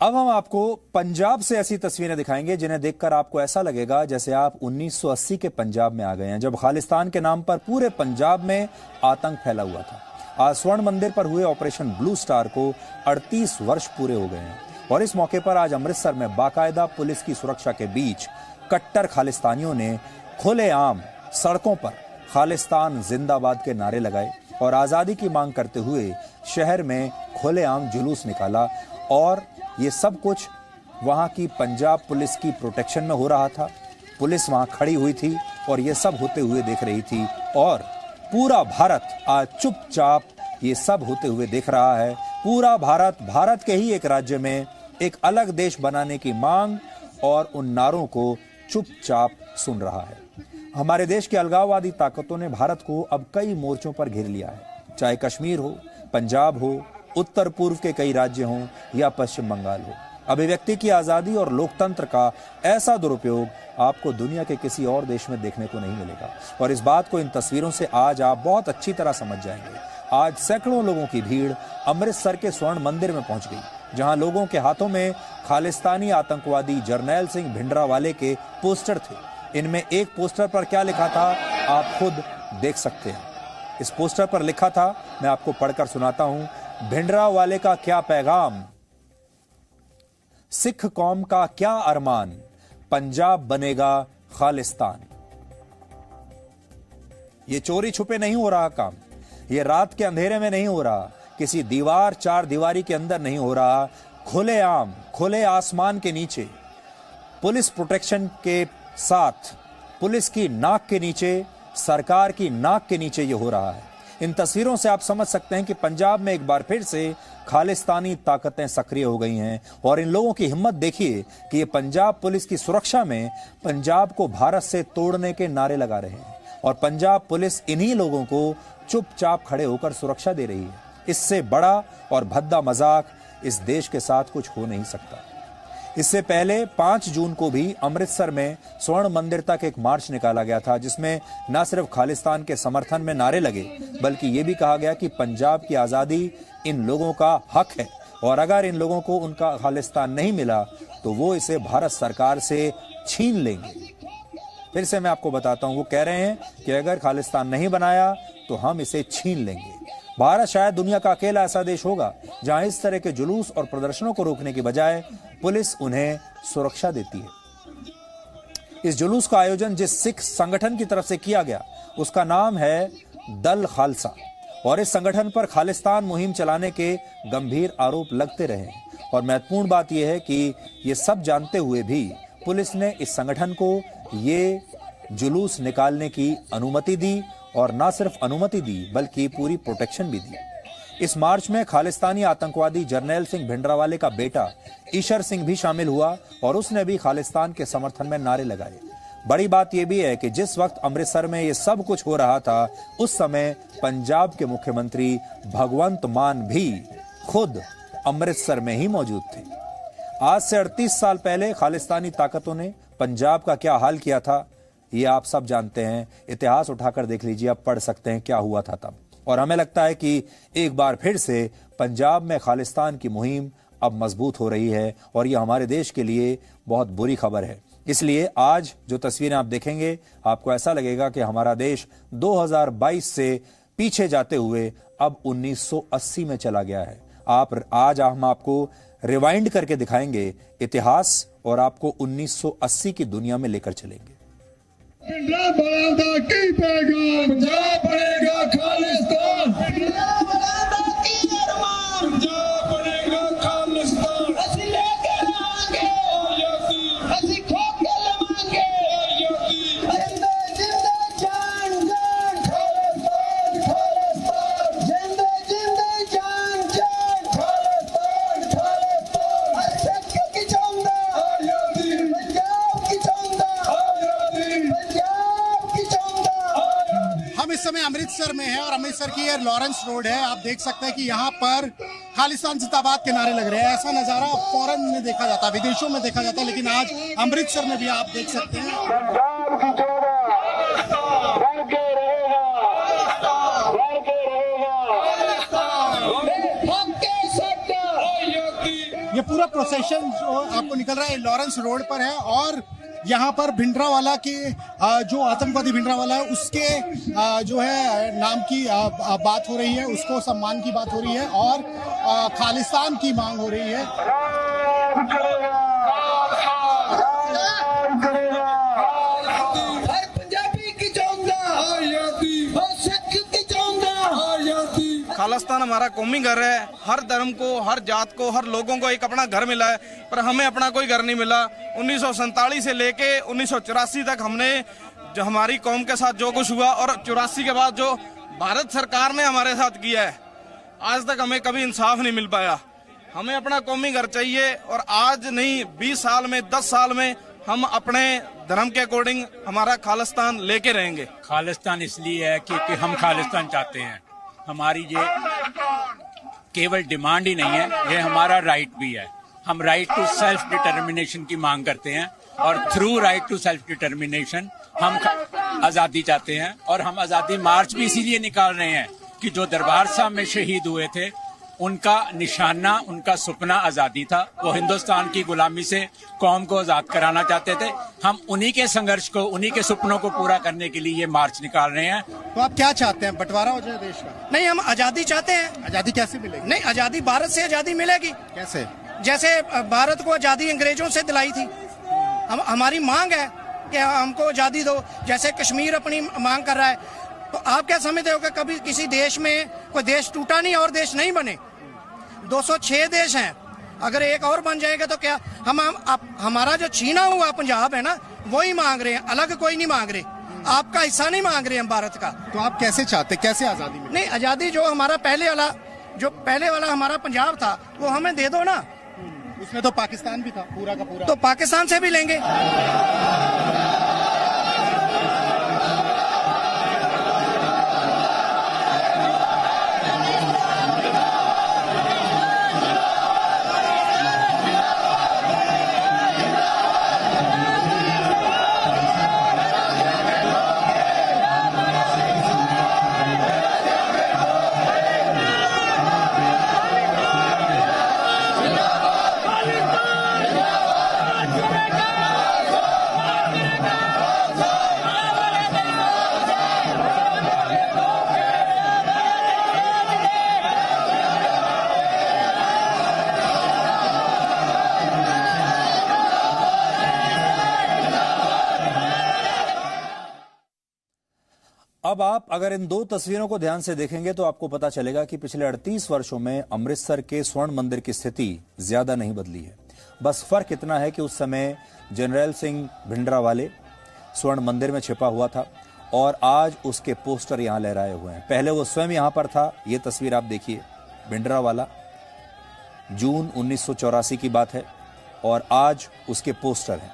अब हम आपको पंजाब से ऐसी तस्वीरें दिखाएंगे जिन्हें देखकर आपको ऐसा लगेगा जैसे आप 1980 के पंजाब में आ गए हैं, जब खालिस्तान के नाम पर पूरे पंजाब में आतंक फैला हुआ था। आज स्वर्ण मंदिर पर हुए ऑपरेशन ब्लू स्टार को 38 वर्ष पूरे हो गए हैं और इस मौके पर आज अमृतसर में बाकायदा पुलिस की सुरक्षा के बीच कट्टर खालिस्तानियों ने खुलेआम सड़कों पर खालिस्तान जिंदाबाद के नारे लगाए और आजादी की मांग करते हुए शहर में खुलेआम जुलूस निकाला। और ये सब कुछ वहां की पंजाब पुलिस की प्रोटेक्शन में हो रहा था। पुलिस वहां खड़ी हुई थी और ये सब होते हुए देख रही थी और पूरा भारत आज चुपचाप ये सब होते हुए देख रहा है। पूरा भारत के ही एक राज्य में एक अलग देश बनाने की मांग और उन नारों को चुपचाप सुन रहा है। हमारे देश की अलगाववादी ताकतों ने भारत को अब कई मोर्चों पर घेर लिया है, चाहे कश्मीर हो, पंजाब हो, उत्तर पूर्व के कई राज्य हों या पश्चिम बंगाल हो। अभिव्यक्ति की आजादी और लोकतंत्र का ऐसा दुरुपयोग आपको दुनिया के किसी और देश में देखने को नहीं मिलेगा और इस बात को इन तस्वीरों से आज आप बहुत अच्छी तरह समझ जाएंगे। आज सैकड़ों लोगों की भीड़ अमृतसर के स्वर्ण मंदिर में पहुंच गई, जहां लोगों के हाथों में खालिस्तानी आतंकवादी जरनैल सिंह भिंडरावाले के पोस्टर थे। इनमें एक पोस्टर पर क्या लिखा था आप खुद देख सकते हैं। इस पोस्टर पर लिखा था, मैं आपको पढ़कर सुनाता हूं, भिंडरावाले का क्या पैगाम, सिख कौम का क्या अरमान, पंजाब बनेगा खालिस्तान। ये चोरी छुपे नहीं हो रहा काम, ये रात के अंधेरे में नहीं हो रहा, किसी दीवार चार दीवारी के अंदर नहीं हो रहा, खुलेआम खुले आसमान के नीचे पुलिस प्रोटेक्शन के साथ, पुलिस की नाक के नीचे, सरकार की नाक के नीचे ये हो रहा है। इन तस्वीरों से आप समझ सकते हैं कि पंजाब में एक बार फिर से खालिस्तानी ताकतें सक्रिय हो गई हैं और इन लोगों की हिम्मत देखिए कि ये पंजाब पुलिस की सुरक्षा में पंजाब को भारत से तोड़ने के नारे लगा रहे हैं और पंजाब पुलिस इन्हीं लोगों को चुपचाप खड़े होकर सुरक्षा दे रही है। इससे बड़ा और भद्दा मजाक इस देश के साथ कुछ हो नहीं सकता। इससे पहले 5 जून को भी अमृतसर में स्वर्ण मंदिर तक एक मार्च निकाला गया था, जिसमें न सिर्फ खालिस्तान के समर्थन में नारे लगे बल्कि ये भी कहा गया कि पंजाब की आजादी इन लोगों का हक है और अगर इन लोगों को उनका खालिस्तान नहीं मिला तो वो इसे भारत सरकार से छीन लेंगे। फिर से मैं आपको बताता हूं, वो कह रहे हैं कि अगर खालिस्तान नहीं बनाया तो हम इसे छीन लेंगे। भारत शायद दुनिया का अकेला ऐसा देश होगा जहां इस तरह के जुलूस और प्रदर्शनों को रोकने की बजाय पुलिस उन्हें सुरक्षा देती है। इस जुलूस का आयोजन जिस सिख संगठन की तरफ से किया गया उसका नाम है दल खालसा और इस संगठन पर खालिस्तान मुहिम चलाने के गंभीर आरोप लगते रहे और महत्वपूर्ण बात यह है कि ये सब जानते हुए भी पुलिस ने इस संगठन को ये जुलूस निकालने की अनुमति दी और न सिर्फ अनुमति दी बल्कि पूरी प्रोटेक्शन भी दी। इस मार्च में खालिस्तानी आतंकवादी जरनैल सिंह भिंडरावाले का बेटा ईशर सिंह भी शामिल हुआ और उसने भी खालिस्तान के समर्थन में नारे लगाए। बड़ी बात यह भी है कि जिस वक्त अमृतसर में ये सब कुछ हो रहा था उस समय पंजाब के मुख्यमंत्री भगवंत मान भी खुद अमृतसर में ही मौजूद थे। आज से 38 साल पहले खालिस्तानी ताकतों ने पंजाब का क्या हाल किया था ये आप सब जानते हैं। इतिहास उठाकर देख लीजिए, आप पढ़ सकते हैं क्या हुआ था तब। और हमें लगता है कि एक बार फिर से पंजाब में खालिस्तान की मुहिम अब मजबूत हो रही है और यह हमारे देश के लिए बहुत बुरी खबर है। इसलिए आज जो तस्वीरें आप देखेंगे आपको ऐसा लगेगा कि हमारा देश 2022 से पीछे जाते हुए अब 1980 में चला गया है। आज हम आपको रिवाइंड करके दिखाएंगे इतिहास और आपको 1980 की दुनिया में लेकर चलेंगे। पंजाब बनेगा खालिस्तान, पंजाब बनेगा खालिस्तान, ਅਸੀਂ ਲੈ ਕੇ ਲਾਂਗੇ ਆਜ਼ਾਦੀ, ਅਸੀਂ ਖੋ ਕੇ ਲਵਾਂਗੇ ਆਜ਼ਾਦੀ, ਜਿੰਦੇ ਜਿੰਦੇ ਜਾਨ ਜਾਨ ਖਾਲਿਸਤਾਨ ਖਾਲਿਸਤਾਨ, ਜਿੰਦੇ ਜਿੰਦੇ ਜਾਨ ਜਾਨ ਖਾਲਿਸਤਾਨ ਖਾਲਿਸਤਾਨ, ਸਿੱਖ ਕੀ ਚਾਹੁੰਦਾ ਆਜ਼ਾਦੀ, ਪੰਜਾਬ ਕੀ ਚਾਹੁੰਦਾ ਆਜ਼ਾਦੀ, हम इस समय अमृतसर में हैं और अमृतसर की ये लॉरेंस रोड है। आप देख सकते हैं कि यहाँ पर खालिस्तान जिंदाबाद के नारे लग रहे हैं। ऐसा नजारा फॉरेन में देखा जाता है, विदेशों में देखा जाता है, लेकिन आज अमृतसर में भी आप देख सकते हैं। पंजाब की ये पूरा प्रोसेशन जो आपको निकल रहा है लॉरेंस रोड पर है और यहाँ पर भिंडरावाला के जो आतंकवादी भिंडरावाला है उसके जो है नाम की बात हो रही है, उसको सम्मान की बात हो रही है और खालिस्तान की मांग हो रही है। खालिस्तान हमारा कौमी घर है। हर धर्म को, हर जात को, हर लोगों को एक अपना घर मिला है, पर हमें अपना कोई घर नहीं मिला। 1947 से लेके 1984 तक हमने जो हमारी कौम के साथ जो कुछ हुआ और 84 के बाद जो भारत सरकार ने हमारे साथ किया है, आज तक हमें कभी इंसाफ नहीं मिल पाया। हमें अपना कौमी घर चाहिए और आज नहीं 20 साल में, 10 साल में हम अपने धर्म के अकॉर्डिंग हमारा खालिस्तान लेके रहेंगे। खालिस्तान इसलिए है क्योंकि हम खालिस्तान चाहते हैं। हमारी ये केवल डिमांड ही नहीं है, ये हमारा राइट भी है। हम राइट टू सेल्फ डिटर्मिनेशन की मांग करते हैं और through right to self determination हम आज़ादी चाहते हैं। और हम आज़ादी मार्च भी इसीलिए निकाल रहे हैं कि जो दरबार साहब में शहीद हुए थे उनका निशाना, उनका सपना आज़ादी था। वो हिंदुस्तान की गुलामी से कौम को आज़ाद कराना चाहते थे। हम उन्हीं के संघर्ष को, उन्हीं के सपनों को पूरा करने के लिए ये मार्च निकाल रहे हैं। तो आप क्या चाहते हैं, बंटवारा हो जाए देश का? नहीं, हम आजादी चाहते हैं। आजादी कैसे मिलेगी? नहीं, आजादी भारत से आजादी मिलेगी। कैसे? जैसे भारत को आजादी अंग्रेजों से दिलाई थी, हमारी मांग है कि हमको आजादी दो। जैसे कश्मीर अपनी मांग कर रहा है, तो आप क्या समझते हो कि कभी किसी देश में कोई देश टूटा नहीं और देश नहीं बने? 206 देश हैं, अगर एक और बन जाएगा तो क्या हमारा जो छीना हुआ पंजाब है ना, वही मांग रहे हैं, अलग कोई नहीं मांग रहे। आपका हिस्सा नहीं मांग रहे हम भारत का। तो आप कैसे चाहते, कैसे आजादी मिले? नहीं, आजादी जो हमारा पहले वाला हमारा पंजाब था वो हमें दे दो ना। उसमें तो पाकिस्तान भी था पूरा का पूरा। तो पाकिस्तान से भी लेंगे। अब आप अगर इन दो तस्वीरों को ध्यान से देखेंगे तो आपको पता चलेगा कि पिछले 38 वर्षों में अमृतसर के स्वर्ण मंदिर की स्थिति ज्यादा नहीं बदली है। बस फर्क इतना है कि उस समय जर्नैल सिंह भिंडरावाले स्वर्ण मंदिर में छिपा हुआ था और आज उसके पोस्टर यहां लहराए हुए हैं। पहले वो स्वयं यहां पर था। ये तस्वीर आप देखिए, भिंडरावाला, जून 1984 की बात है और आज उसके पोस्टर हैं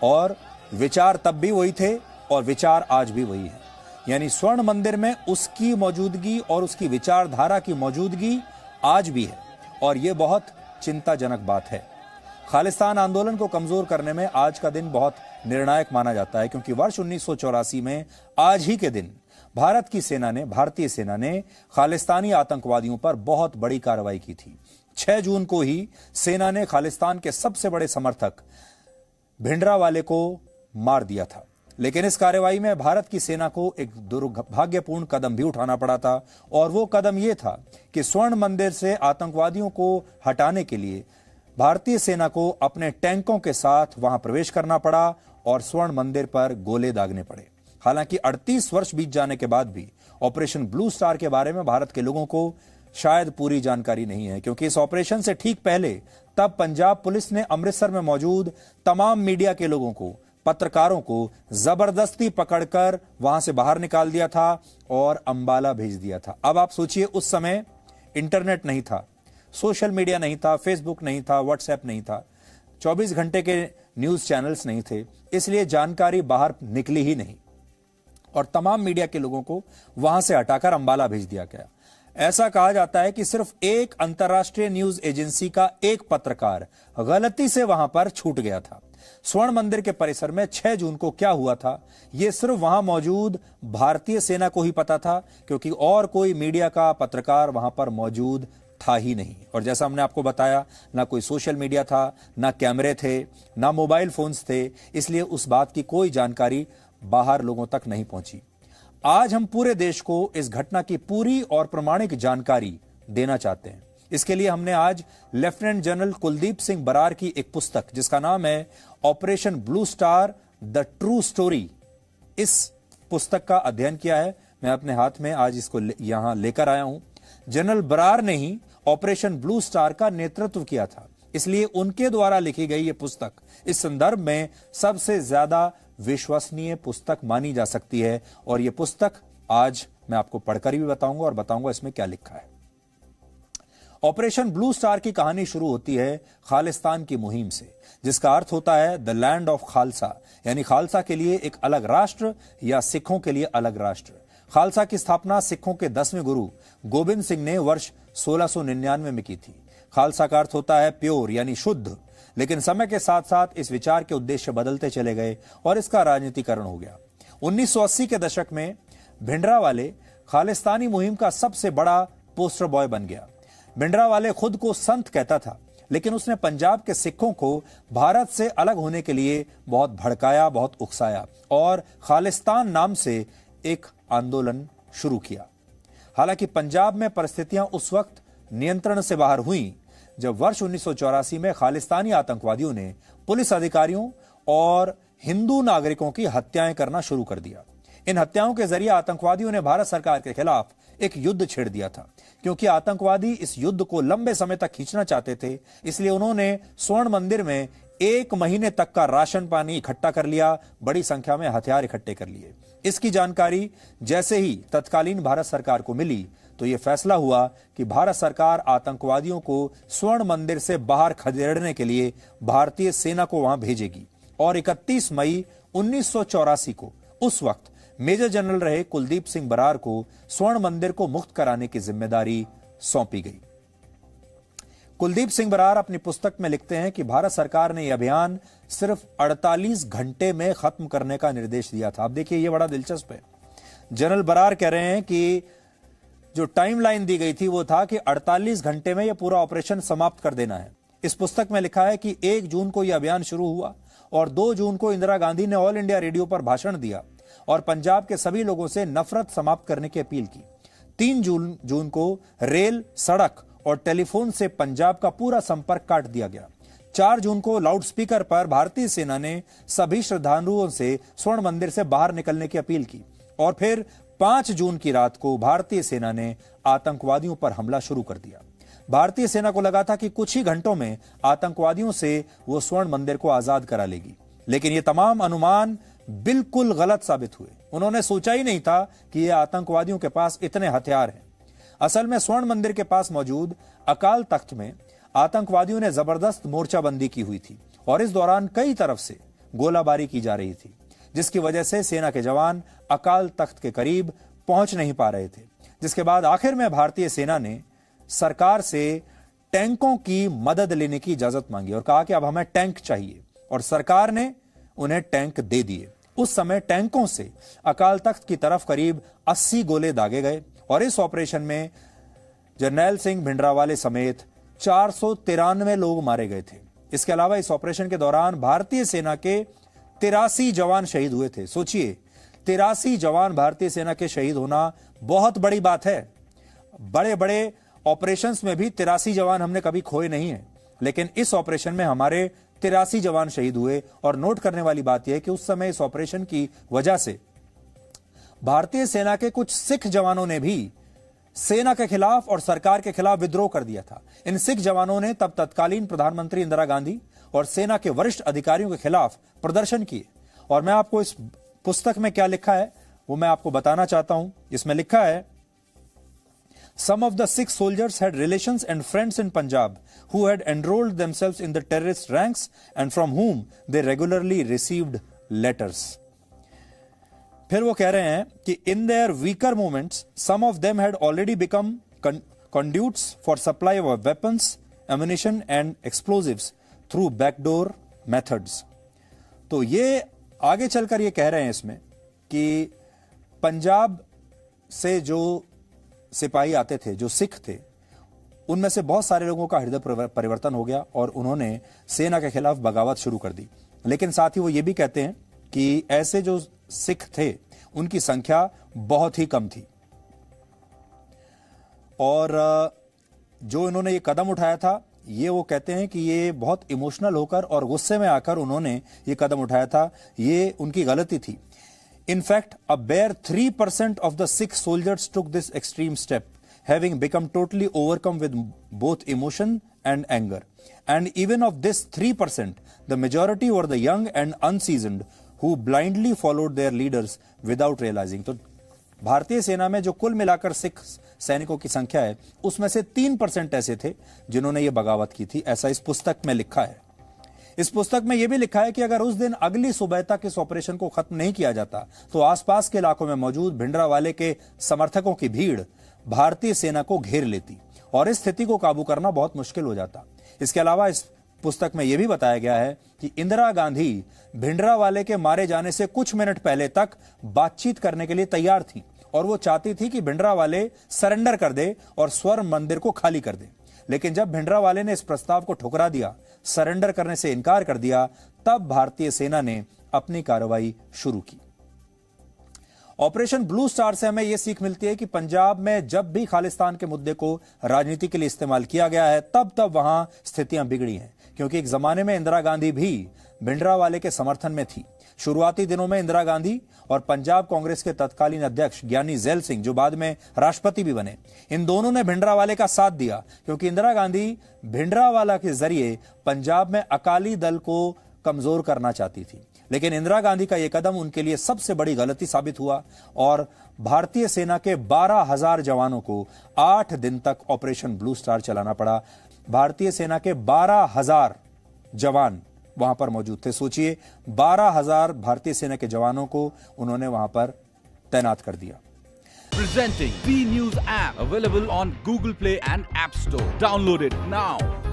और विचार तब भी वही थे और विचार आज भी वही है। यानी स्वर्ण मंदिर में उसकी मौजूदगी और उसकी विचारधारा की मौजूदगी आज भी है और यह बहुत चिंताजनक बात है। खालिस्तान आंदोलन को कमजोर करने में आज का दिन बहुत निर्णायक माना जाता है क्योंकि वर्ष 1984 में आज ही के दिन भारतीय सेना ने खालिस्तानी आतंकवादियों पर बहुत बड़ी कार्रवाई की थी। 6 जून को ही सेना ने खालिस्तान के सबसे बड़े समर्थक भिंडरावाले को मार दिया था। लेकिन इस कार्रवाई में भारत की सेना को एक दुर्भाग्यपूर्ण कदम भी उठाना पड़ा था और वो कदम ये था कि स्वर्ण मंदिर से आतंकवादियों को हटाने के लिए भारतीय सेना को अपने टैंकों के साथ वहां प्रवेश करना पड़ा और स्वर्ण मंदिर पर गोले दागने पड़े। हालांकि 38 वर्ष बीत जाने के बाद भी ऑपरेशन ब्लू स्टार के बारे में भारत के लोगों को शायद पूरी जानकारी नहीं है क्योंकि इस ऑपरेशन से ठीक पहले तब पंजाब पुलिस ने अमृतसर में मौजूद तमाम मीडिया के लोगों को, पत्रकारों को जबरदस्ती पकड़कर वहां से बाहर निकाल दिया था और अंबाला भेज दिया था। अब आप सोचिए, उस समय इंटरनेट नहीं था, सोशल मीडिया नहीं था, फेसबुक नहीं था, व्हाट्सएप नहीं था, 24 घंटे के न्यूज चैनल्स नहीं थे, इसलिए जानकारी बाहर निकली ही नहीं और तमाम मीडिया के लोगों को वहां से हटाकर अंबाला भेज दिया गया। ऐसा कहा जाता है कि सिर्फ एक अंतर्राष्ट्रीय न्यूज एजेंसी का एक पत्रकार गलती से वहां पर छूट गया था। स्वर्ण मंदिर के परिसर में 6 जून को क्या हुआ था यह सिर्फ वहां मौजूद भारतीय सेना को ही पता था क्योंकि और कोई मीडिया का पत्रकार वहां पर मौजूद था ही नहीं। और जैसा हमने आपको बताया, ना कोई सोशल मीडिया था, ना कैमरे थे, ना मोबाइल फोन्स थे, इसलिए उस बात की कोई जानकारी बाहर लोगों तक नहीं पहुंची। आज हम पूरे देश को इस घटना की पूरी और प्रामाणिक जानकारी देना चाहते हैं। इसके लिए हमने आज लेफ्टिनेंट जनरल कुलदीप सिंह बरार की एक पुस्तक, जिसका नाम है operation blue star the true story, इस पुस्तक का अध्ययन किया है। मैं अपने हाथ में आज इसको यहां लेकर आया हूं। जनरल बरार ने ही ऑपरेशन ब्लू स्टार का नेतृत्व किया था, इसलिए उनके द्वारा लिखी गई यह पुस्तक इस संदर्भ में सबसे ज्यादा विश्वसनीय पुस्तक मानी जा सकती है। और यह पुस्तक आज मैं आपको पढ़कर भी बताऊंगा और बताऊंगा इसमें क्या लिखा है। ऑपरेशन ब्लू स्टार की कहानी शुरू होती है खालिस्तान की मुहिम से, जिसका अर्थ होता है द लैंड ऑफ खालसा, यानी खालसा के लिए एक अलग राष्ट्र या सिखों के लिए अलग राष्ट्र। खालसा की स्थापना सिखों के 10वें गुरु गोबिंद सिंह ने वर्ष 1699 में की थी। खालसा का अर्थ होता है प्योर, यानी शुद्ध। लेकिन समय के साथ साथ इस विचार के उद्देश्य बदलते चले गए और इसका राजनीतिकरण हो गया। 1980 के दशक में भिंडरावाले खालिस्तानी मुहिम का सबसे बड़ा पोस्टर बॉय बन गया। भिंडरावाले खुद को संत कहता था, लेकिन उसने पंजाब के सिखों को भारत से अलग होने के लिए बहुत भड़काया, बहुत उकसाया और खालिस्तान नाम से एक आंदोलन शुरू किया। हालांकि पंजाब में परिस्थितियां उस वक्त नियंत्रण से बाहर हुई जब वर्ष 1984 में खालिस्तानी आतंकवादियों ने पुलिस अधिकारियों और हिंदू नागरिकों की हत्याएं करना शुरू कर दिया। इन हत्याओं के जरिए आतंकवादियों ने भारत सरकार के खिलाफ एक युद्ध छेड़ दिया था। क्योंकि आतंकवादी इस युद्ध को लंबे समय तक खींचना चाहते थे, इसलिए उन्होंने स्वर्ण मंदिर में 1 महीने तक का राशन पानी इकट्ठा कर लिया, बड़ी संख्या में हथियार इकट्ठे कर लिए। इसकी जानकारी जैसे ही तत्कालीन भारत सरकार को मिली तो यह फैसला हुआ कि भारत सरकार आतंकवादियों को स्वर्ण मंदिर से बाहर खदेड़ने के लिए भारतीय सेना को वहां भेजेगी। और 31 मई 1984 को उस वक्त मेजर जनरल रहे कुलदीप सिंह बरार को स्वर्ण मंदिर को मुक्त कराने की जिम्मेदारी सौंपी गई। कुलदीप सिंह बरार अपनी पुस्तक में लिखते हैं कि भारत सरकार ने यह अभियान सिर्फ 48 घंटे में खत्म करने का निर्देश दिया था। अब देखिए, यह बड़ा दिलचस्प है। जनरल बरार कह रहे हैं कि जो टाइमलाइन दी गई थी वो था कि 48 घंटे में यह पूरा ऑपरेशन समाप्त कर देना है। इस पुस्तक में लिखा है कि 1 जून को यह अभियान शुरू हुआ और 2 जून को इंदिरा गांधी ने ऑल इंडिया रेडियो पर भाषण दिया और पंजाब के सभी लोगों से नफरत समाप्त करने की अपील की। 3 जून को रेल, सड़क और टेलीफोन से पंजाब का पूरा संपर्क काट दिया गया। 4 जून को लाउडस्पीकर पर भारतीय सेना ने सभी श्रद्धालुओं से स्वर्ण मंदिर से बाहर निकलने की अपील की। और फिर 5 जून की रात को भारतीय सेना ने आतंकवादियों पर हमला शुरू कर दिया। भारतीय सेना को लगा था कि कुछ ही घंटों में आतंकवादियों से वो स्वर्ण मंदिर को आजाद करा लेगी, लेकिन ये तमाम अनुमान बिल्कुल गलत साबित हुए। उन्होंने सोचा ही नहीं था कि ये आतंकवादियों के पास इतने हथियार हैं। असल में स्वर्ण मंदिर के पास मौजूद अकाल तख्त में आतंकवादियों ने जबरदस्त मोर्चाबंदी की हुई थी और इस दौरान कई तरफ से गोलाबारी की जा रही थी, जिसकी वजह से सेना के जवान अकाल तख्त के करीब पहुंच नहीं पा रहे थे। जिसके बाद आखिर में भारतीय सेना ने सरकार से टैंकों की मदद लेने की इजाजत मांगी और कहा कि अब हमें टैंक चाहिए, और सरकार ने उन्हें टैंक दे दिए। उस समय टैंकों से अकाल तख्त की तरफ करीब 80 गोले दागे गए और इस ऑपरेशन में जरनैल सिंह भिंडरावाले समेत 493 लोग मारे गए थे। इसके अलावा इस ऑपरेशन के दौरान भारतीय सेना के 83 जवान शहीद हुए थे। सोचिए, 83 जवान भारतीय सेना के शहीद होना बहुत बड़ी बात है। बड़े बड़े ऑपरेशंस में भी 83 जवान हमने कभी खोए नहीं है, लेकिन इस ऑपरेशन में हमारे 83 जवान शहीद हुए। और नोट करने वाली बात यह है कि उस समय इस ऑपरेशन की वजह से भारतीय सेना के कुछ सिख जवानों ने भी सेना के खिलाफ और सरकार के खिलाफ विद्रोह कर दिया था। इन सिख जवानों ने तब तत्कालीन प्रधानमंत्री इंदिरा गांधी और सेना के वरिष्ठ अधिकारियों के खिलाफ प्रदर्शन किए। और मैं आपको इस पुस्तक में क्या लिखा है वो मैं आपको बताना चाहता हूं। इसमें लिखा है, Some of the Sikh soldiers had relations and friends in Punjab who had enrolled themselves in the terrorist ranks and from whom they regularly received letters. फिर वो कह रहे हैं कि in their weaker moments, some of them had already become conduits for supply of weapons, ammunition and explosives through backdoor methods. तो ये आगे चलकर ये कह रहे हैं इसमें कि पंजाब से जो सिपाही आते थे, जो सिख थे, उनमें से बहुत सारे लोगों का हृदय परिवर्तन हो गया और उन्होंने सेना के खिलाफ बगावत शुरू कर दी। लेकिन साथ ही वो ये भी कहते हैं कि ऐसे जो सिख थे उनकी संख्या बहुत ही कम थी और जो इन्होंने ये कदम उठाया था, ये वो कहते हैं कि ये बहुत इमोशनल होकर और गुस्से में आकर उन्होंने ये कदम उठाया था। ये उनकी गलती थी। In fact, a bare 3% of the Sikh soldiers took this extreme step, having become totally overcome with both emotion and anger. And even of this 3%, the majority were the young and unseasoned who blindly followed their leaders without realizing. तो भारतीय सेना में जो कुल मिलाकर सिख सैनिकों की संख्या है, उसमें से 3% ऐसे थे जिन्होंने ये बगावत की थी, ऐसा इस पुस्तक में लिखा है। इस पुस्तक में यह भी लिखा है कि अगर उस दिन अगली सुबह तक इस ऑपरेशन को खत्म नहीं किया जाता तो आसपास के इलाकों में मौजूद भिंडरावाले के समर्थकों की भीड़ भारतीय सेना को घेर लेती और इस स्थिति को काबू करना बहुत मुश्किल हो जाता। इसके अलावा इस पुस्तक में यह भी बताया गया है कि इंदिरा गांधी भिंडरावाले के मारे जाने से कुछ मिनट पहले तक बातचीत करने के लिए तैयार थी और वो चाहती थी कि भिंडरावाले सरेंडर कर दे और स्वर्ण मंदिर को खाली कर दे। लेकिन जब भिंडरावाले ने इस प्रस्ताव को ठुकरा दिया, सरेंडर करने से इनकार कर दिया, तब भारतीय सेना ने अपनी कार्रवाई शुरू की। ऑपरेशन ब्लू स्टार से हमें यह सीख मिलती है कि पंजाब में जब भी खालिस्तान के मुद्दे को राजनीति के लिए इस्तेमाल किया गया है, तब वहां स्थितियां बिगड़ी हैं, क्योंकि एक जमाने में इंदिरा गांधी भी भिंडरावाले के समर्थन में थी। शुरुआती दिनों में इंदिरा गांधी और पंजाब कांग्रेस के तत्कालीन अध्यक्ष ज्ञानी जैल सिंह, जो बाद में राष्ट्रपति भी बने, इन दोनों ने भिंडरावाले का साथ दिया, क्योंकि इंदिरा गांधी भिंडरावाला के जरिए पंजाब में अकाली दल को कमजोर करना चाहती थी। लेकिन इंदिरा गांधी का यह कदम उनके लिए सबसे बड़ी गलती साबित हुआ और भारतीय सेना के 12,000 जवानों को 8 दिन तक ऑपरेशन ब्लू स्टार चलाना पड़ा। भारतीय सेना के 12,000 जवान वहां पर मौजूद थे। सोचिए, 12,000 भारतीय सेना के जवानों को उन्होंने वहां पर तैनात कर दिया। Presenting B News app, available on Google Play and App Store. Download it now.